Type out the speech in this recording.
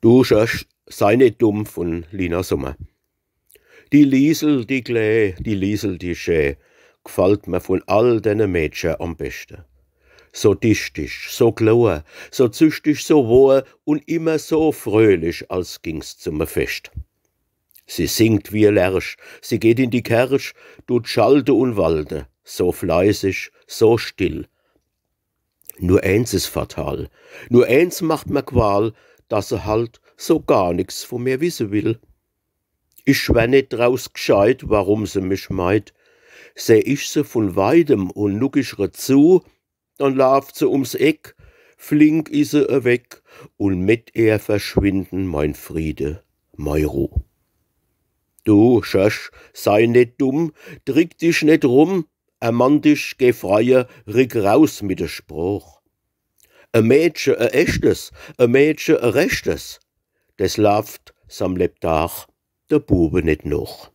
Du Schösch, sei nicht dumm von Lina Sommer. Die Liesel, die Klee, die Liesel, die Schä, gefällt mir von all den Mädchen am besten. So dichtig, so klar, so züchtig, so wohl und immer so fröhlich, als ging's zum Fest. Sie singt wie ein Lärsch, sie geht in die Kersch, tut schalte und walde, so fleißig, so still. Nur eins ist fatal, nur eins macht mir Qual, dass sie halt so gar nix von mir wissen will. Ich schwär nicht draus gescheit, warum sie mich meid. Seh ich sie von weitem und nuck ich ihr zu, dann lauft sie ums Eck, flink is sie weg und mit ihr verschwinden mein Friede, mein Ruh. Du Schösch, sei nicht dumm, trick dich nicht rum, ermann dich, geh freier, rick raus mit der Spruch. Ein Mädchen, ein echtes, ein Mädchen, ein rechtes, des läuft sam Lebtag der Bube nicht noch.